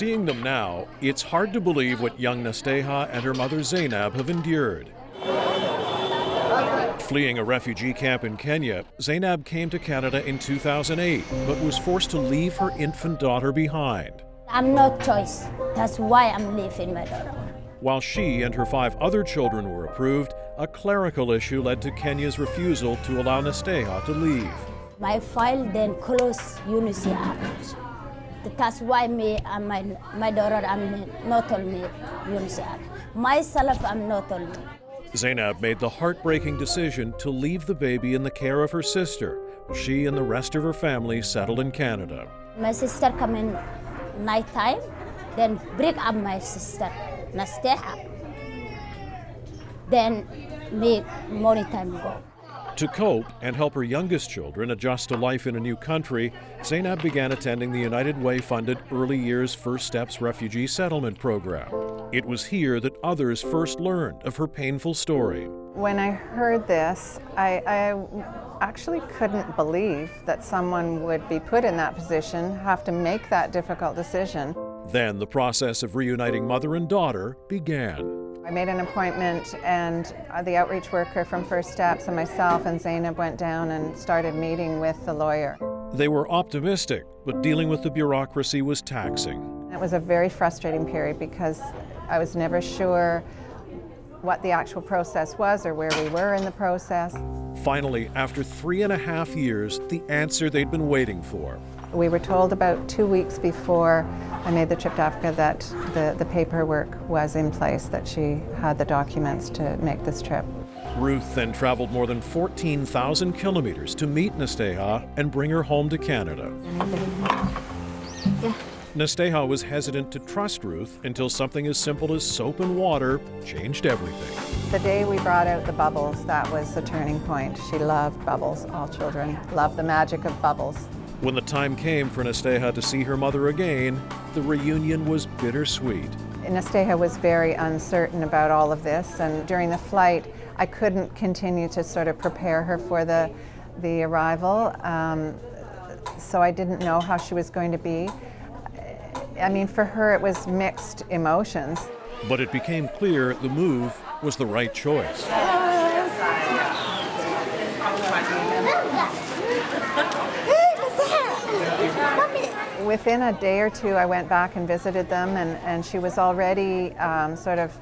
Seeing them now, it's hard to believe what young Nasteha and her mother Zeynab have endured. Fleeing a refugee camp in Kenya, Zeynab came to Canada in 2008, but was forced to leave her infant daughter behind. I'm no choice. That's why I'm leaving my daughter. While she and her 5 other children were approved, a clerical issue led to Kenya's refusal to allow Nasteha to leave. My file then closed UNHCR. That's why me and my daughter, I'm not only UNHCR. Myself, I'm not only. Zeynab made the heartbreaking decision to leave the baby in the care of her sister. She and the rest of her family settled in Canada. My sister come in nighttime, then bring up my sister, Nasteha. Then me morning time go. To cope and help her youngest children adjust to life in a new country, Zeynab began attending the United Way-funded Early Years First Steps Refugee Settlement Program. It was here that others first learned of her painful story. When I heard this, I actually couldn't believe that someone would be put in that position, have to make that difficult decision. Then the process of reuniting mother and daughter began. I made an appointment, and the outreach worker from First Steps and myself and Zeynab went down and started meeting with the lawyer. They were optimistic, but dealing with the bureaucracy was taxing. It was a very frustrating period because I was never sure what the actual process was or where we were in the process. Finally, after 3.5 years, the answer they'd been waiting for. We were told about 2 weeks before I made the trip to Africa that the paperwork was in place, that she had the documents to make this trip. Ruth then traveled more than 14,000 kilometers to meet Nasteha and bring her home to Canada. Nasteha was hesitant to trust Ruth until something as simple as soap and water changed everything. The day we brought out the bubbles, that was the turning point. She loved bubbles. All children love the magic of bubbles. When the time came for Nasteha to see her mother again, the reunion was bittersweet. Nasteha was very uncertain about all of this, and during the flight, I couldn't continue to sort of prepare her for the arrival, so I didn't know how she was going to be. I mean, for her, it was mixed emotions. But it became clear the move was the right choice. Within a day or two, I went back and visited them, and she was already sort of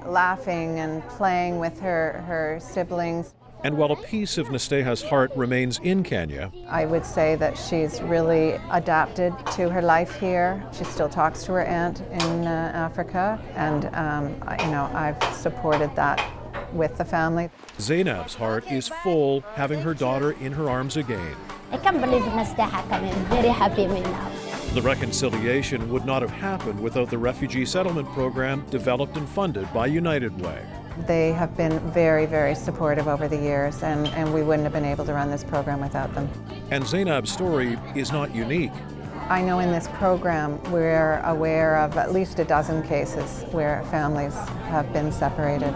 laughing and playing with her siblings. And while a piece of Nasteha's heart remains in Kenya, I would say that she's really adapted to her life here. She still talks to her aunt in Africa, and you know, I've supported that with the family. Zeynab's heart is full, having her daughter in her arms again. I can't believe Nasteha coming. Very happy me now. The reconciliation would not have happened without the refugee settlement program developed and funded by United Way. They have been very, very supportive over the years, and we wouldn't have been able to run this program without them. And Zeynab's story is not unique. I know in this program we're aware of at least a dozen cases where families have been separated.